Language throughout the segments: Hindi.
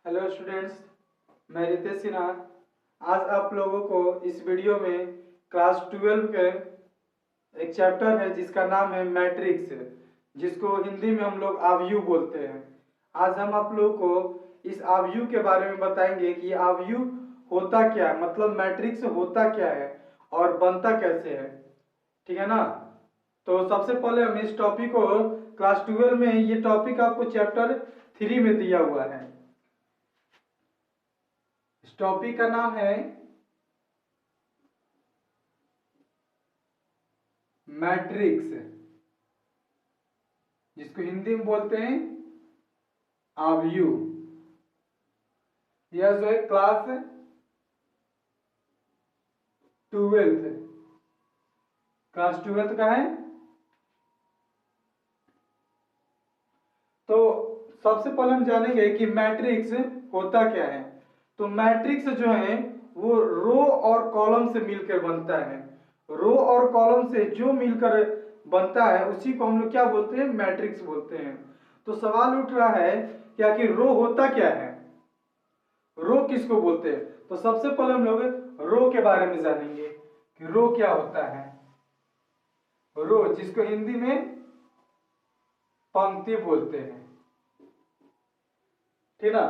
हेलो स्टूडेंट्स, मैं रितेश सिन्हा। आज आप लोगों को इस वीडियो में क्लास 12 के एक चैप्टर है जिसका नाम है मैट्रिक्स, जिसको हिंदी में हम लोग आव्यूह बोलते हैं। आज हम आप लोगों को इस आव्यूह के बारे में बताएंगे कि आव्यूह होता क्या है, मतलब मैट्रिक्स होता क्या है और बनता कैसे है। ठीक है ना। तो सबसे पहले हम इस टॉपिक को क्लास 12 में, ये टॉपिक आपको चैप्टर 3 में दिया हुआ है। इस टॉपिक का नाम है मैट्रिक्स, जिसको हिंदी में बोलते हैं आव्यूह। यह जो है क्लास 12 क्लास 12 का है। तो सबसे पहले हम जानेंगे कि मैट्रिक्स होता क्या है। तो मैट्रिक्स जो है वो रो और कॉलम से मिलकर बनता है। रो और कॉलम से जो मिलकर बनता है उसी को हम लोग क्या बोलते हैं, मैट्रिक्स बोलते हैं। तो सवाल उठ रहा है क्या कि रो होता क्या है, रो किसको बोलते हैं। तो सबसे पहले हम लोग रो के बारे में जानेंगे कि रो क्या होता है। रो, जिसको हिंदी में पंक्ति बोलते हैं, ठीक ना।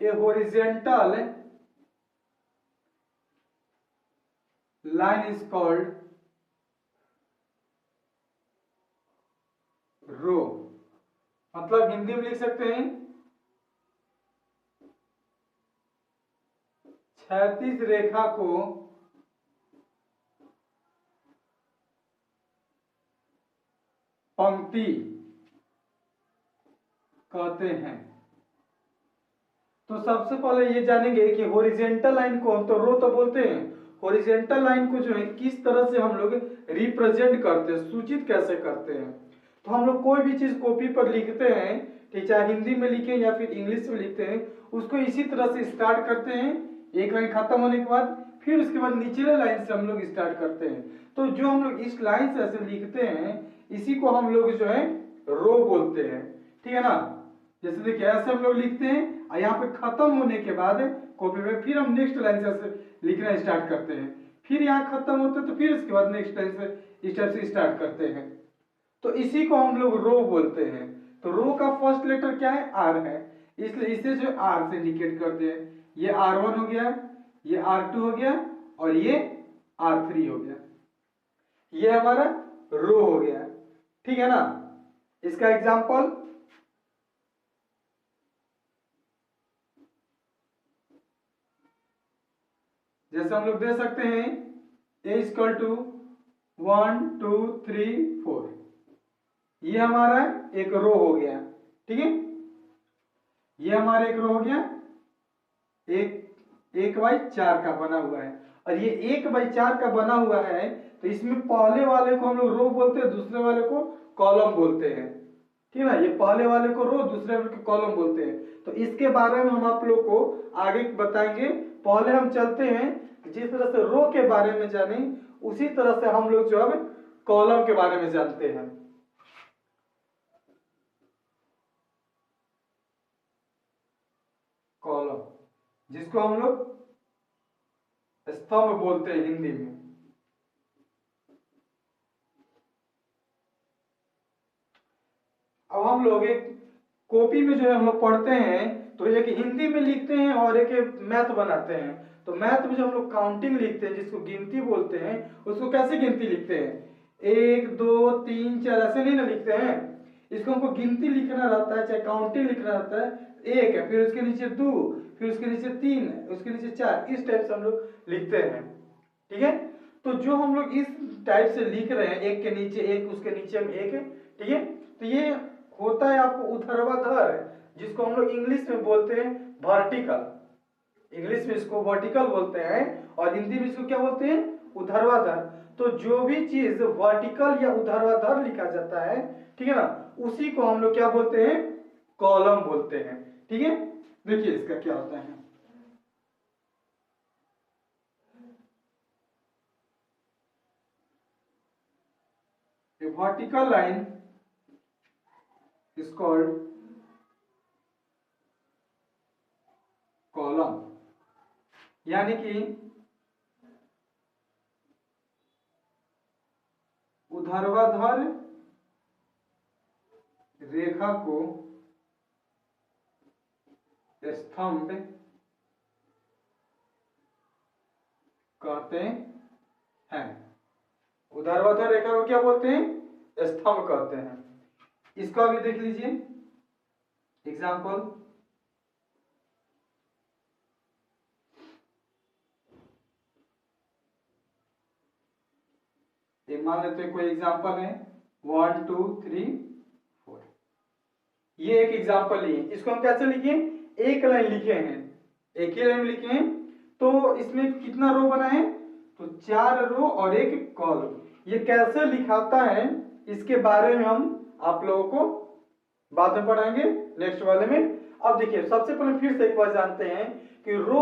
A horizontal line is called row. मतलब हिंदी में लिख सकते हैं क्षैतिज रेखा को पंक्ति कहते हैं। तो सबसे पहले ये जानेंगे कि हॉरिजेंटल लाइन को हम तो रो तो बोलते हैं, हॉरिजेंटल लाइन को जो है किस तरह से हम लोग रिप्रेजेंट करते हैं, सूचित कैसे करते हैं। तो हम लोग कोई भी चीज कॉपी पर लिखते हैं, ठीक, चाहे हिंदी में लिखें या फिर इंग्लिश में लिखते हैं, उसको इसी तरह से स्टार्ट करते हैं। एक लाइन खत्म होने के बाद फिर उसके बाद निचले लाइन से हम लोग स्टार्ट करते हैं। तो जो हम लोग इस लाइन से ऐसे लिखते हैं इसी को हम लोग जो है रो बोलते हैं, ठीक है ना। जैसे देखिए ऐसे हम लोग लिखते हैं और यहाँ पे खत्म होने के बाद कॉपी में फिर हम नेक्स्ट लाइन से ऐसे लिखना स्टार्ट करते हैं, फिर यहाँ खत्म होता है तो फिर इसके बाद नेक्स्ट लाइन से इस टाइप से स्टार्ट करते हैं। तो इसी को हम लोग रो बोलते हैं। तो रो का फर्स्ट लेटर क्या है, आर है, इसलिए इसे जो आर से इंडिकेट करते हैं। ये R1 हो गया, ये R2 हो गया और ये R3 हो गया। ये हमारा रो हो गया, ठीक है ना। इसका एग्जांपल जैसे हम लोग दे सकते हैं A इक्वल टू 1 2 3 4, ये हमारा एक रो हो गया, ठीक है। ये हमारा एक रो हो गया, एक बाई 4 का बना हुआ है। और ये 1/4 का बना हुआ है तो इसमें पहले वाले को हम लोग रो बोलते हैं, दूसरे वाले को कॉलम बोलते हैं, ठीक है ना। ये पहले वाले को रो, दूसरे वाले को कॉलम बोलते हैं। तो इसके बारे में हम आप लोग को आगे बताएंगे। पहले हम चलते हैं, जिस तरह से रो के बारे में जाने उसी तरह से हम लोग जो है कॉलम के बारे में जानते हैं। कॉलम, जिसको हम लोग स्तंभ बोलते हैं हिंदी में। अब हम लोग एक कॉपी में जो है हम लोग पढ़ते हैं तो एक हिंदी में लिखते हैं और एक मैथ बनाते हैं। तो मैथ में जो हम लोग काउंटिंग लिखते हैं, जिसको गिनती बोलते हैं, उसको कैसे गिनती लिखते हैं, 1 2 3 4 ऐसे नहीं ना लिखते हैं। इसको हमको गिनती लिखना रहता है, चाहे काउंटिंग लिखना रहता है। एक है, फिर उसके नीचे 2, फिर उसके नीचे 3, उसके नीचे 4, इस टाइप से हम लोग लिखते हैं, ठीक है। तो जो हम लोग इस टाइप से लिख रहे हैं, एक के नीचे एक, उसके नीचे में एक, ठीक है। तो ये होता है आपको ऊर्ध्वाधर, जिसको हम लोग इंग्लिश में बोलते हैं वर्टिकल। इंग्लिश में इसको वर्टिकल बोलते हैं और हिंदी में इसको क्या बोलते हैं, ऊर्ध्वाधर। तो जो भी चीज वर्टिकल या ऊर्ध्वाधर लिखा जाता है, ठीक है ना, उसी को हम लोग क्या बोलते हैं, कॉलम बोलते हैं, ठीक है। देखिए इसका क्या होता है। Vertical line is called column, यानी कि ऊर्ध्वाधर रेखा को स्तंभ कहते हैं। ऊर्ध्वाधर रेखा को क्या बोलते हैं? स्तंभ कहते हैं। इसका भी देख लीजिए एग्जाम्पल। मान लेते हैं कोई एग्जाम्पल है 1 2 3 4, ये एक एग्जाम्पल ही है। इसको हम कैसे लिखे? एक लाइन लिखे हैं, एक ही लाइन लिखे हैं, तो इसमें कितना रो बना है? तो 4 रो और एक कॉलम। ये कैसे लिखाता है इसके बारे में हम आप लोगों को बाद में पढ़ाएंगे नेक्स्ट वाले में। अब देखिए सबसे पहले फिर से एक बार जानते हैं कि रो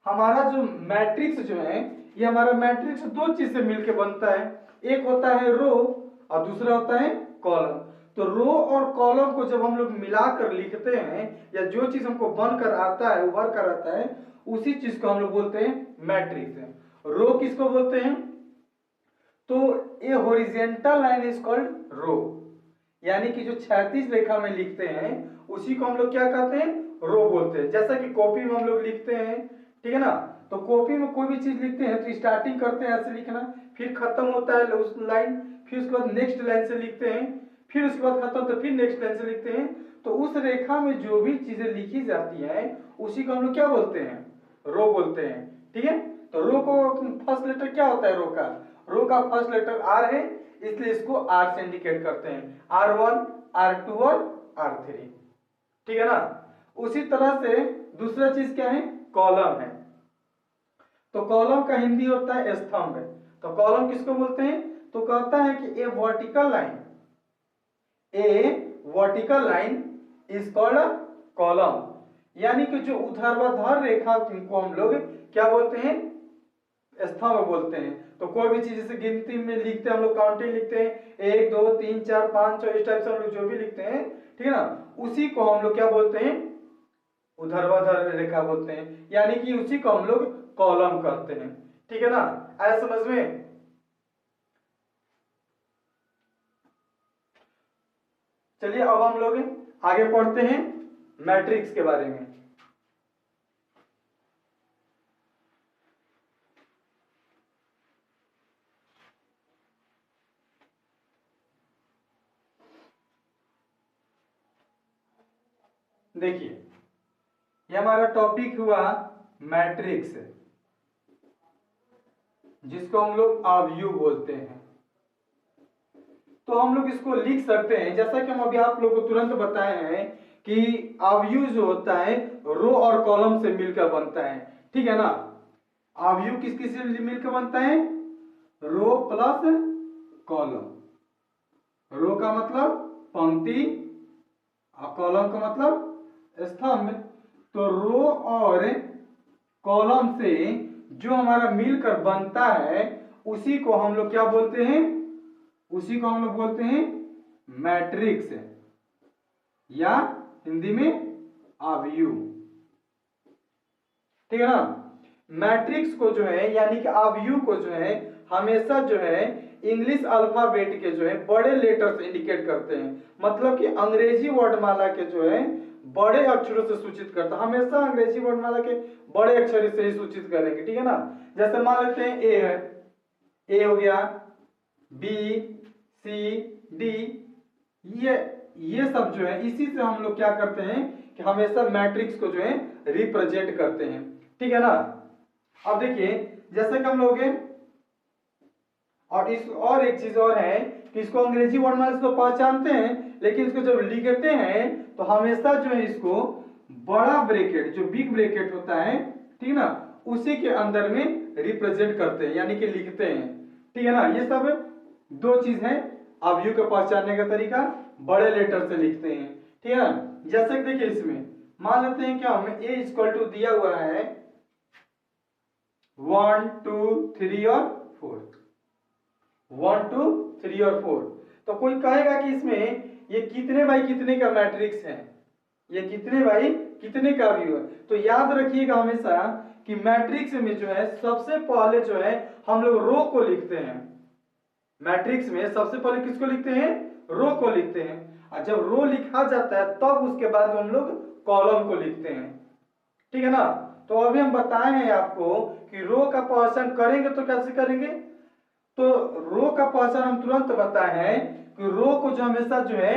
हमारा जो मैट्रिक्स जो है, ये हमारा मैट्रिक्स दो चीज से मिलकर बनता है। एक होता है रो और दूसरा होता है कॉलम। तो रो और कॉलम को जब हम लोग मिलाकर लिखते हैं, या जो चीज हमको बनकर आता है उभर कर आता है, उसी चीज को हम लोग बोलते हैं मैट्रिक्स। रो किसको बोलते हैं? तो a horizontal line is called row, यानी कि जो क्षैतिज रेखा में लिखते हैं उसी को हम लोग क्या कहते हैं? रो बोलते हैं। जैसा कि कॉपी में हम लोग लिखते हैं, ठीक है ना, तो कॉपी में कोई भी चीज लिखते हैं तो स्टार्टिंग करते हैं ऐसे लिखना, फिर खत्म होता है उस लाइन, फिर उसके बाद नेक्स्ट लाइन से लिखते हैं, फिर उसके बाद खत्म तो फिर नेक्स्ट लाइन से लिखते हैं। तो उस रेखा में जो भी चीजें लिखी जाती है उसी को हम लोग क्या बोलते हैं? रो बोलते हैं। ठीक है, तो रो को फर्स्ट लेटर क्या होता है? रो का फर्स्ट लेटर आर है, इसलिए इसको आर से इंडिकेट करते हैं, R1 R2 और R3। ठीक है ना। उसी तरह से दूसरा चीज क्या है? कॉलम है। तो कॉलम का हिंदी होता है स्तंभ। तो कॉलम किसको बोलते हैं? तो कहता है कि a vertical line is called column, यानी कि जो ऊर्ध्वाधर रेखा को हम लोग क्या बोलते हैं? स्तंभ बोलते हैं। तो कोई भी चीज जैसे गिनती में लिखते हैं हम लोग, काउंटिंग लिखते हैं 1 2 3 4 5 6, इस टाइप से हम लोग जो भी लिखते हैं, ठीक है ना, उसी को हम लोग क्या बोलते हैं? ऊर्ध्वाधर रेखा बोलते हैं, यानी कि उसी को हम लोग कॉलम कहते हैं। ठीक है ना, आया समझ में? चलिए अब हम लोग आगे पढ़ते हैं मैट्रिक्स के बारे में। देखिए ये हमारा टॉपिक हुआ मैट्रिक्स, जिसको हम लोग आव्यूह बोलते हैं। तो हम लोग इसको लिख सकते हैं, जैसा कि हम अभी आप लोगों को तुरंत बताए हैं कि आव्यूह जो होता है रो और कॉलम से मिलकर बनता है। ठीक है ना, आव्यूह किस किस से मिलकर बनता है? रो प्लस कॉलम। रो का मतलब पंक्ति और कॉलम का मतलब स्तंभ। तो रो और कॉलम से जो हमारा मिलकर बनता है उसी को हम लोग क्या बोलते हैं? उसी को हम लोग बोलते हैं मैट्रिक्स, या हिंदी में आव्यूह। ठीक है ना। मैट्रिक्स को जो है यानी कि आव्यूह को जो है हमेशा जो है इंग्लिश अल्फाबेट के जो है बड़े लेटर से इंडिकेट करते हैं, मतलब कि अंग्रेजी वर्णमाला के जो है बड़े अक्षरों से सूचित करता है। हमेशा अंग्रेजी वर्णमाला के बड़े अक्षर से ही सूचित करेंगे। ठीक है ना, जैसे मान लेते हैं ए है, ए हो गया, बी सी डी, ये सब जो है इसी से हम लोग क्या करते हैं कि हमेशा मैट्रिक्स को जो है रिप्रेजेंट करते हैं। ठीक है ना। अब देखिए जैसे कि हम लोग और एक चीज और है कि इसको अंग्रेजी वर्णमाला से तो पहचानते हैं, लेकिन इसको जब लिखते हैं तो हमेशा जो है इसको बड़ा ब्रैकेट, जो बिग ब्रैकेट होता है, ठीक है ना, उसी के अंदर में रिप्रेजेंट करते हैं, यानी कि लिखते हैं। ठीक है ना, ये सब दो चीज है आव्यूह को पहचानने का तरीका, बड़े लेटर से लिखते हैं। ठीक है ना, जैसे कि देखिए इसमें मान लेते हैं क्या हमें ए इक्वल टू दिया हुआ है 1 2 3 और 4, 1 2 3 और 4। तो कोई कहेगा कि इसमें ये कितने बाई कितने का मैट्रिक्स है, ये कितने बाई कितने का व्यू है। तो याद रखिएगा हमेशा कि मैट्रिक्स में जो है सबसे पहले जो है हम लोग रो को लिखते हैं। मैट्रिक्स में सबसे पहले किसको लिखते हैं, रो को लिखते हैं। और जब रो लिखा जाता है तब उसके बाद हम लोग कॉलम को लिखते हैं, ठीक है ना। तो अभी हम बताए हैं आपको कि रो का पहचान करेंगे तो कैसे करेंगे। तो रो का पहचान हम तुरंत बताए हैं कि रो को जो हमेशा जो है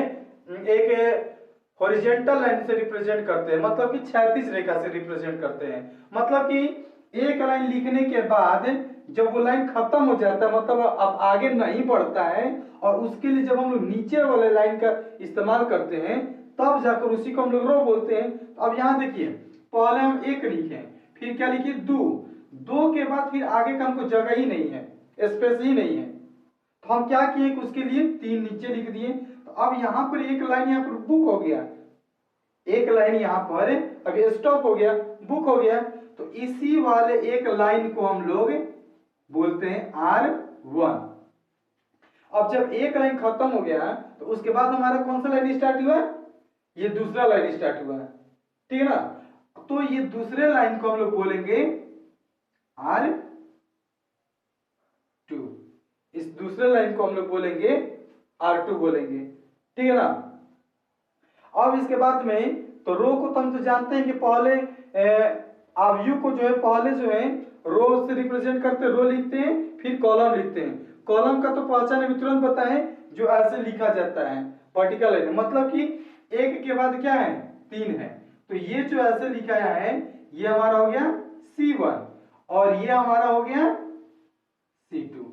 एक हॉरिजॉन्टल लाइन से रिप्रेजेंट करते हैं, मतलब कि क्षैतिज रेखा से रिप्रेजेंट करते हैं। मतलब कि एक लाइन लिखने के बाद जब वो लाइन खत्म हो जाता है, मतलब अब आगे नहीं बढ़ता है, और उसके लिए जब हम लोग नीचे वाले लाइन का इस्तेमाल करते हैं तब जाकर उसी को हम लोग रो बोलते हैं। तो अब यहाँ देखिए, पहले हम एक लिखे, फिर क्या लिखिए दो, दो के बाद फिर आगे का हमको जगह ही नहीं है, स्पेस ही नहीं है, तो हम क्या किए कि उसके लिए तीन नीचे लिख दिए। तो अब यहाँ पर एक लाइन यहाँ पर बुक हो गया, एक लाइन यहाँ पर अभी स्टॉप हो गया, बुक हो गया। तो इसी वाले एक लाइन को हम लोग बोलते हैं R1। अब जब एक लाइन खत्म हो गया तो उसके बाद हमारा कौन सा लाइन स्टार्ट हुआ, ये दूसरा लाइन स्टार्ट हुआ, ठीक है ना। तो ये दूसरे लाइन को हम लोग बोलेंगे R2, इस दूसरे लाइन को हम लोग बोलेंगे R2 बोलेंगे, ठीक है ना। अब इसके बाद में तो रो को तो हम तो जानते हैं कि पहले अवयव को जो है पहले जो है रो से रिप्रेजेंट करते, रो लिखते हैं, फिर कॉलम लिखते हैं। कॉलम का तो पहचान अभी तुरंत बताएं, जो ऐसे लिखा जाता है वर्टिकल लाइन, मतलब कि एक के बाद क्या है, तीन है। तो ये जो ऐसे लिखा है ये हमारा हो गया C1 और ये हमारा हो गया C2,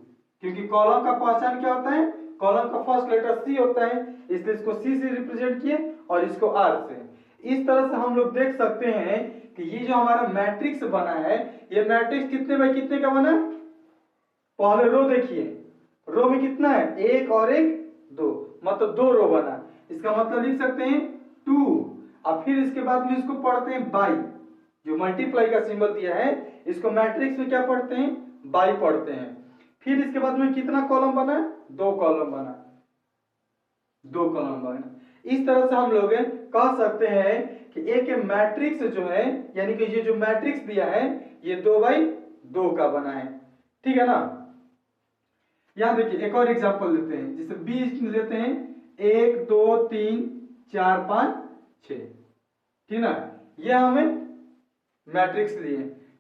क्योंकि कॉलम का पहचान क्या होता है, कॉलम का फर्स्ट लेटर C होता है, इसलिए इसको C से रिप्रेजेंट किए और इसको R से। इस तरह से हम लोग देख सकते हैं कि ये जो हमारा मैट्रिक्स बना है, ये मैट्रिक्स कितने बाई कितने का बना। पहले रो देखिए, रो में कितना है, एक और एक दो, मतलब दो रो बना। इसका मतलब लिख सकते हैं 2, और फिर इसके बाद में इसको पढ़ते हैं बाई, जो मल्टीप्लाई का सिंबल दिया है इसको मैट्रिक्स में क्या पढ़ते हैं, बाई पढ़ते हैं। फिर इसके बाद में कितना कॉलम बना, दो कॉलम बना, दो कॉलम बना। इस तरह से हम लोग कह सकते हैं कि एक मैट्रिक्स जो है, यानी कि ये जो मैट्रिक्स दिया है ये 2x2 का बना है, ठीक है ना। यहां देखिए एक और एग्जांपल लेते हैं, जैसे 20 लेते हैं, 1 2 3 4 5 6, ठीक ना। ये हमें मैट्रिक्स लिए,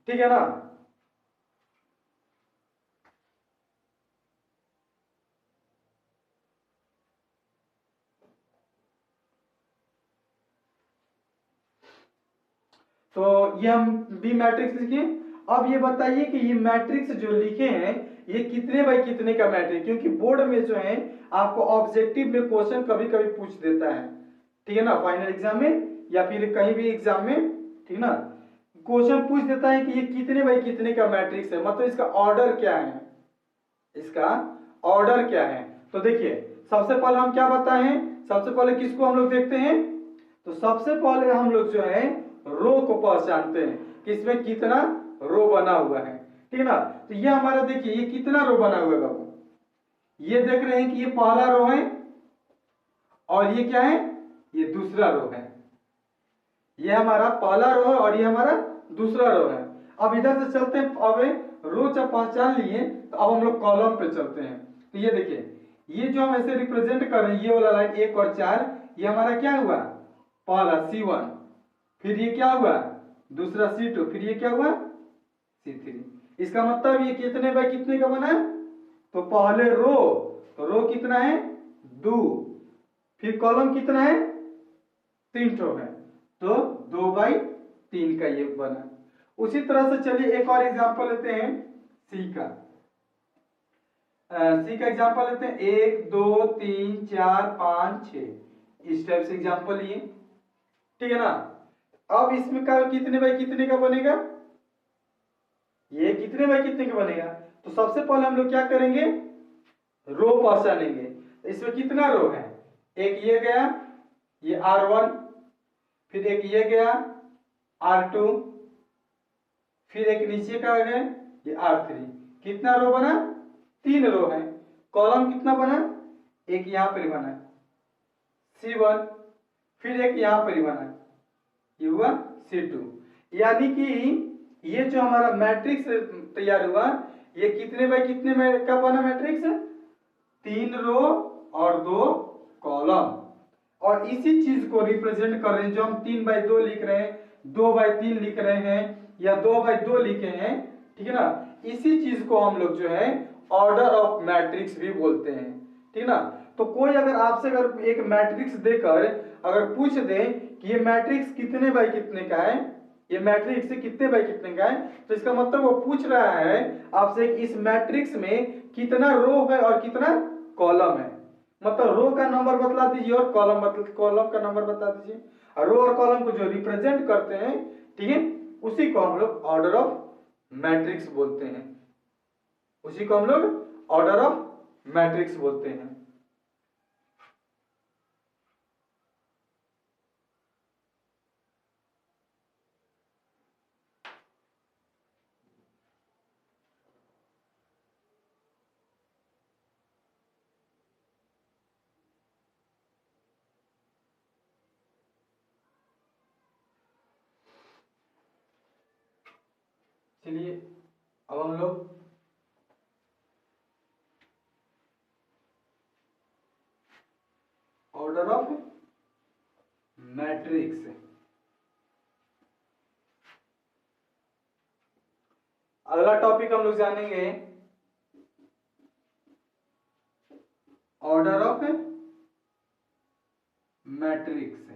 ठीक है ना। तो ये हम बी मैट्रिक्स लिखे। अब ये बताइए कि ये मैट्रिक्स जो लिखे हैं ये कितने बाई कितने का मैट्रिक्स, क्योंकि बोर्ड में जो है आपको ऑब्जेक्टिव में क्वेश्चन कभी कभी पूछ देता है, ठीक है ना, फाइनल एग्जाम में या फिर कहीं भी एग्जाम में, ठीक ना, क्वेश्चन पूछ देता है कि ये कितने बाई कितने का मैट्रिक्स है, मतलब इसका ऑर्डर क्या है, इसका ऑर्डर क्या है। तो देखिए सबसे पहले हम क्या बताए हैं, सबसे पहले किसको हम लोग देखते हैं, तो सबसे पहले हम लोग जो है रो को पहचानते हैं कि इसमें कितना रो बना हुआ है, ठीक है ना। तो ये हमारा देखिए ये कितना रो बना हुआ है बाबू, ये देख रहे हैं कि ये पहला रो है और ये क्या है, ये दूसरा रो है, ये हमारा पहला रो है और ये हमारा दूसरा रो है। अब इधर से चलते हैं, अब रो जब पहचान लिए तो अब हम लोग कॉलम पे चलते हैं। तो ये देखिए ये जो हम ऐसे रिप्रेजेंट कर रहे हैं, ये वाला लाइन 1 और 4, ये हमारा क्या हुआ, पहला C1, फिर ये क्या हुआ दूसरा C2, फिर ये क्या हुआ C3। इसका मतलब ये कितने बाई कितने का बना है, तो पहले रो, तो रो कितना है 2, फिर कॉलम कितना है 3 ठो है, तो 2/3 का ये बना। उसी तरह से चलिए एक और एग्जांपल लेते हैं सी का, सी का एग्जांपल लेते हैं 1 2 3 4 5 6, इस टाइप से एग्जांपल लिए, ठीक है ना। अब इसमें का कितने बाई कितने का बनेगा, ये कितने बाई कितने का बनेगा। तो सबसे पहले हम लोग क्या करेंगे, रो पहचानेंगे। इसमें कितना रो है, एक ये गया ये R1, फिर एक ये गया R2, फिर एक नीचे का है ये R3। कितना रो बना, 3 रो है। कॉलम कितना बना, एक यहां पर बना C1, फिर एक यहाँ पर ही बना, ये हुआ C2। यानी कि ये जो हमारा मैट्रिक्स तैयार हुआ, ये कितने बाय कितने में का बना मैट्रिक्स? 3 रो और 2 कॉलम। और इसी चीज को रिप्रेजेंट कर रहे हैं, जो हम 3 बाय 2 लिख रहे हैं, 2 बाय 3 लिख रहे हैं, या 2 बाय 2 लिखे हैं, ठीक है ना, इसी चीज को हम लोग जो है ऑर्डर ऑफ मैट्रिक्स भी बोलते हैं, ठीक है ना। तो कोई अगर आपसे अगर एक मैट्रिक्स देकर अगर पूछ दे कि ये मैट्रिक्स कितने बाय कितने का है, ये मैट्रिक्स कितने बाय कितने का है, तो इसका मतलब वो पूछ रहा है आपसे इस मैट्रिक्स में कितना रो है और कितना कॉलम है। मतलब रो का नंबर बतला दीजिए और कॉलम का नंबर बता दीजिए। और रो और कॉलम को जो रिप्रेजेंट करते हैं, ठीक है, उसी को हम लोग ऑर्डर ऑफ मैट्रिक्स बोलते हैं, उसी को हम लोग ऑर्डर ऑफ मैट्रिक्स बोलते हैं। चलिए अब हम लोग ऑर्डर ऑफ मैट्रिक्स, अगला टॉपिक हम लोग जानेंगे ऑर्डर ऑफ मैट्रिक्स।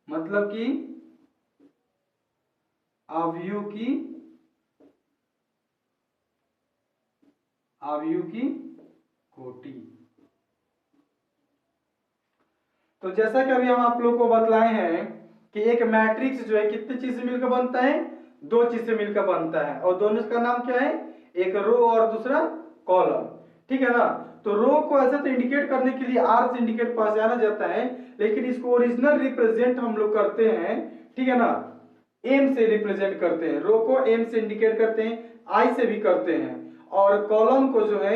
मतलब कि अवयव की कोटि। तो जैसा कि अभी हम आप लोग को बतलाए हैं कि एक मैट्रिक्स जो है कितनी चीज से मिलकर बनता है? 2 चीज से मिलकर बनता है, और दोनों का नाम क्या है? एक रो और दूसरा कॉलम, ठीक है ना। तो रो को ऐसे तो इंडिकेट करने के लिए आर से इंडिकेट पहचाना जाता है, लेकिन इसको ओरिजिनल रिप्रेजेंट हम लोग करते हैं, ठीक है ना, एम से रिप्रेजेंट करते हैं। रो को एम से इंडिकेट करते हैं, आई से भी करते हैं, और कॉलम को जो है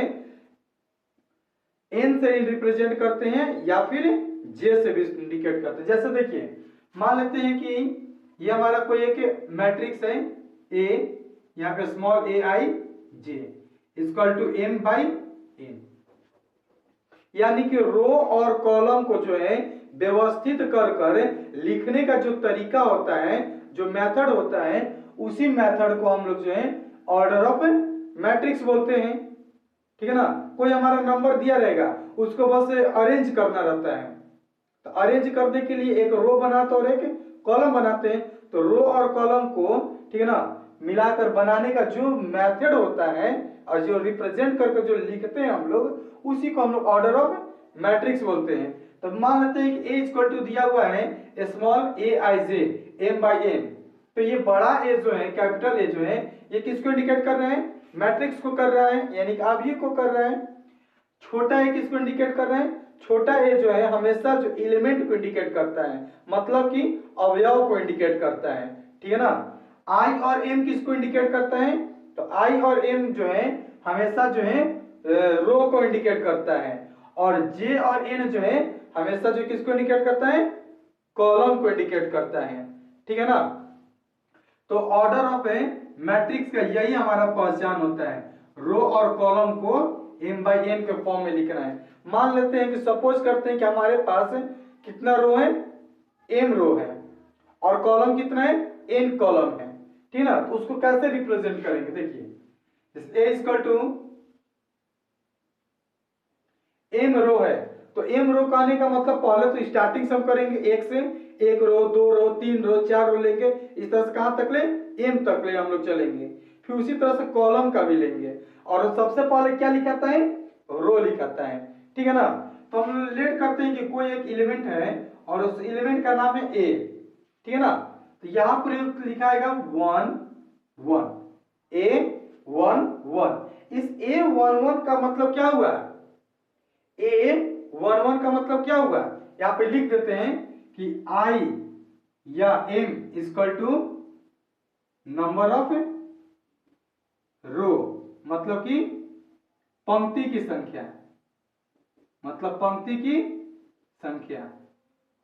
एन से रिप्रेजेंट करते हैं या फिर जे से भी इंडिकेट करते हैं। जैसे देखिए, मान लेते हैं कि ये हमारा कोई एक मैट्रिक्स है ए, यहाँ पे small a i j equal to m by n. यानी कि रो और कॉलम को जो है व्यवस्थित कर कर लिखने का जो तरीका होता है, जो मेथड होता है, उसी मेथड को हम लोग जो है ऑर्डर ऑफ मैट्रिक्स बोलते हैं, ठीक है ना। कोई हमारा नंबर दिया रहेगा, उसको बस अरेंज करना रहता है। तो अरेंज करने के लिए एक रो बनाते और एक कॉलम बनाते हैं। तो रो और कॉलम को, ठीक है ना, मिलाकर बनाने का जो मेथड होता है और जो रिप्रेजेंट करके जो लिखते हैं हम लोग, उसी को हम लोग ऑर्डर ऑफ मैट्रिक्स बोलते हैं। तो मान लेते हैं कि ए इक्वल टू दिया हुआ है small a i j m by n. तो ये बड़ा ए जो है, कैपिटल ए जो है, ये किसको इंडिकेट कर रहे हैं? मैट्रिक्स को कर रहा है, यानी कि अवयव को कर रहा है। छोटा ए किसको इंडिकेट कर रहे हैं? छोटा ए जो है हमेशा जो एलिमेंट को इंडिकेट करता है, मतलब कि अवयव को इंडिकेट करता है, ठीक है ना। आई और एम किसको इंडिकेट करता है? तो आई और एम जो है हमेशा जो है रो को इंडिकेट करता है, और जे और एन जो है हमेशा जो किसको इंडिकेट करता है? कॉलम को इंडिकेट करता है, ठीक है ना। तो ऑर्डर ऑफ ए मैट्रिक्स का यही हमारा पहचान होता है, रो और कॉलम को एम बाई एन के फॉर्म में लिखना है। मान लेते हैं कि सपोज करते हैं कि हमारे पास कितना रो है? एम रो है, और कॉलम कितना है? एन कॉलम है, ठीक है ना। तो उसको कैसे रिप्रेजेंट करेंगे? देखिए, ए इक्वल टू एम रो है, तो एम रो का आने का मतलब पहले तो स्टार्टिंग से हम करेंगे एक से, एक रो, 2 रो, 3 रो, 4 रो लेंगे, इस तरह से कहां तक ले? एम तक ले हम लोग चलेंगे। फिर उसी तरह से कॉलम का भी लेंगे, और सबसे पहले क्या लिखाता है? रो लिखाता है, ठीक है ना। तो हम लेट करते हैं कि कोई एक एलिमेंट है और उस एलिमेंट का नाम है ए, ठीक है ना। तो यहां पर लिखा आएगा 1 1, ए 1 1। इस ए 1 1 का मतलब क्या हुआ? ए 1 1 का मतलब क्या हुआ? यहां पे लिख देते हैं कि आई या m equal to number of row, मतलब कि पंक्ति की संख्या, मतलब पंक्ति की संख्या,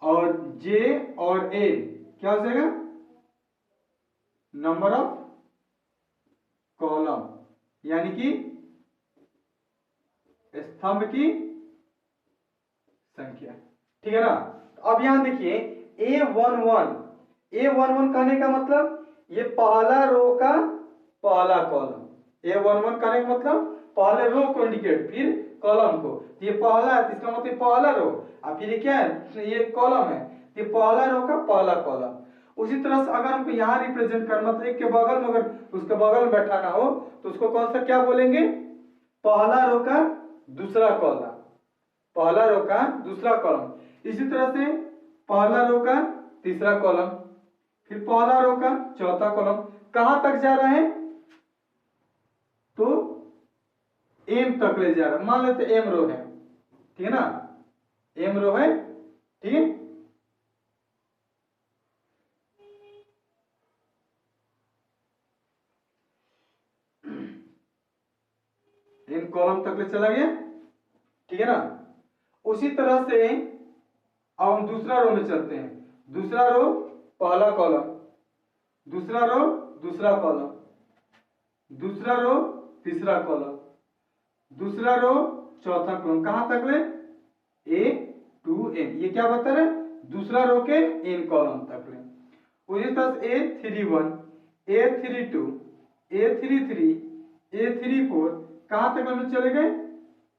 और जे और एन क्या हो जाएगा, नंबर ऑफ कॉलम, यानी कि स्तंभ की संख्या। ठीक है ना। अब यहां देखिए A11 कहने का मतलब ये पहला रो का पहला कॉलम, A11 कहने का मतलब पहले रो को इंडिकेट, फिर कॉलम को। ये पहला है, इसका मतलब पहला रो, और फिर ये क्या है, ये कॉलम है, ये पहला रो का पहला कॉलम। उसी तरह से अगर हमको यहाँ रिप्रेजेंट करना, मतलब एक के बगल में अगर उसके बगल में बैठाना हो तो उसको कौन सा क्या बोलेंगे, पहला रो का दूसरा कॉलम, पहला रो का दूसरा कॉलम। इसी तरह से पहला रो का तीसरा कॉलम, फिर पहला रो का चौथा कॉलम। कहां तक जा रहा है, तो एम तक ले जा रहा है। मान लेते एम रो है, ठीक है ना, एम रो है, ठीक है। एम कॉलम तक ले चला गया, ठीक है ना। उसी तरह से अब हम दूसरा रो में चलते हैं। दूसरा रो पहला कॉलम, दूसरा रो दूसरा कॉलम, दूसरा रो तीसरा कॉलम, दूसरा रो चौथा कॉलम। कहां तक ले, ए टू एन, ये क्या बता रहे, दूसरा रो के एन कॉलम तक ले। उसी तरह से A31, A32, A33, A34, कहां तक हम लोग चले गए,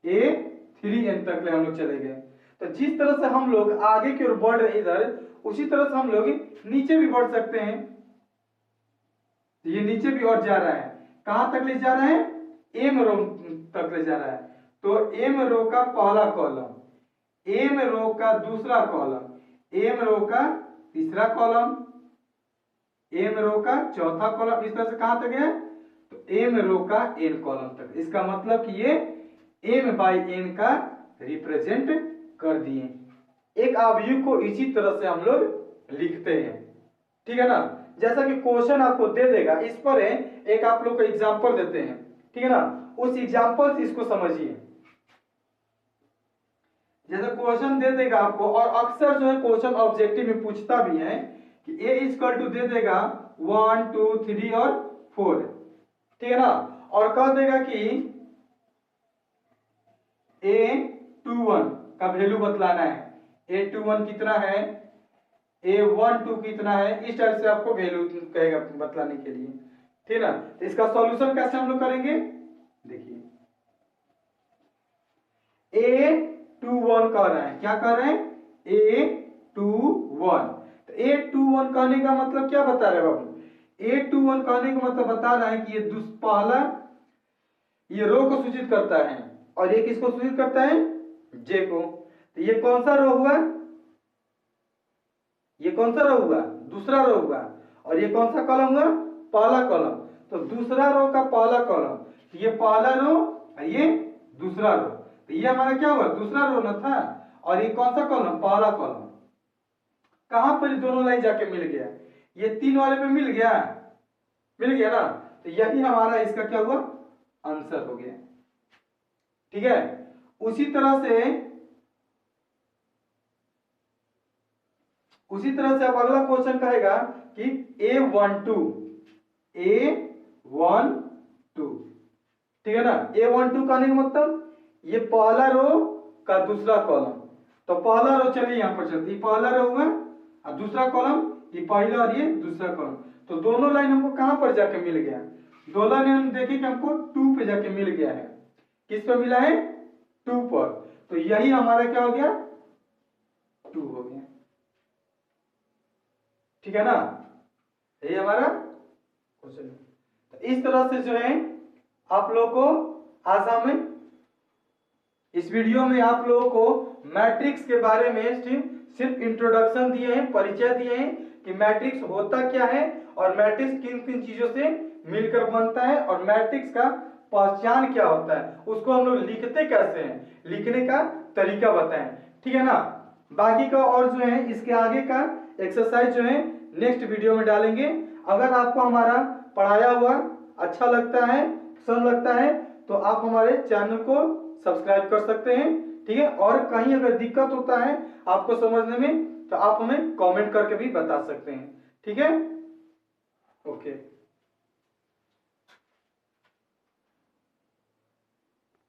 A3n तक ले हम लोग चले गए। तो जिस तरह से हम लोग आगे की ओर बढ़ रहे इधर, उसी तरह से हम लोग नीचे भी बढ़ सकते हैं। तो ये नीचे भी और जा रहा है, कहां तक ले जा रहा है, एम रो तक ले जा रहा है। तो एम रो का पहला कॉलम, एम रो का दूसरा कॉलम, एम रो का तीसरा कॉलम, एम रो का चौथा कॉलम, इस तरह से कहां तक है, तो एम रो का एन कॉलम तक। इसका मतलब कि ये एम बाई एन का रिप्रेजेंट कर दिए। एक अवयव को इसी तरह से हम लोग लिखते हैं, ठीक है ना। जैसा कि क्वेश्चन आपको दे देगा, इस पर एक आप लोग को एग्जांपल देते हैं, ठीक है ना। उस एग्जांपल से इसको समझिए। जैसे क्वेश्चन दे देगा आपको, और अक्सर जो है क्वेश्चन ऑब्जेक्टिव में पूछता भी है कि a इक्वल टू दे देगा 1 2 3 और 4, ठीक है ना। और कह देगा कि A21 का वैल्यू बतलाना है, A21 कितना है, A12 कितना है, इस टाइप से आपको वैल्यू कहेगा बतलाने के लिए, ठीक है ना। तो इसका सॉल्यूशन कैसे हम लोग करेंगे, देखिए A21 कह रहे हैं, क्या कह रहे हैं, A21। तो A21 कहने का मतलब क्या बता रहे हैं बाबू, A21 कहने का मतलब बता रहा है कि ये पहला ये रो को सूचित करता है, और ये किसको सूचित करता है, जे को। तो ये कौन सा रो हुआ, ये कौन सा रो हुआ, दूसरा रो हुआ, और ये कौन सा कॉलम हुआ, पहला कॉलम। तो दूसरा रो का पहला कॉलम, तो ये पहला रो और ये दूसरा रो, तो ये हमारा क्या हुआ, दूसरा रो ना था, और ये कौन सा कॉलम, पहला कॉलम। कहां पर दोनों लाइन जाके मिल गया, ये तीन वाले पे मिल गया, मिल गया ना। तो यही हमारा इसका क्या हुआ, आंसर हो गया, ठीक है। उसी तरह से अब अगला क्वेश्चन कहेगा कि A12, ठीक है ना। A12 कहने का मतलब ये पहला रो का दूसरा कॉलम। तो पहला रो, चलिए यहां पर चलते, पहला रो हुआ और दूसरा कॉलम ये पहला और ये दूसरा कॉलम। तो दोनों लाइन हमको कहां पर जाके मिल गया, दोनों लाइन हम देखें कि हमको 2 पे जाके मिल गया है। किस पे मिला है, 2 पर। तो यही हमारा क्या हो गया, 2 हो गया, ठीक है ना। यही हमारा क्वेश्चन। तो इस तरह से जो है आप लोगों को आज हम इस वीडियो में आप लोगों को मैट्रिक्स के बारे में सिर्फ इंट्रोडक्शन दिए हैं, परिचय दिए हैं कि मैट्रिक्स होता क्या है, और मैट्रिक्स किन किन चीजों से मिलकर बनता है, और मैट्रिक्स का पहचान क्या होता है, उसको हम लोग लिखते कैसे हैं, लिखने का तरीका बताएं, ठीक है ना। बाकी का और जो है इसके आगे का एक्सरसाइज जो है नेक्स्ट वीडियो में डालेंगे। अगर आपको हमारा पढ़ाया हुआ अच्छा लगता है, पसंद लगता है, तो आप हमारे चैनल को सब्सक्राइब कर सकते हैं, ठीक है। और कहीं अगर दिक्कत होता है आपको समझने में तो आप हमें कमेंट करके भी बता सकते हैं, ठीक है। ओके।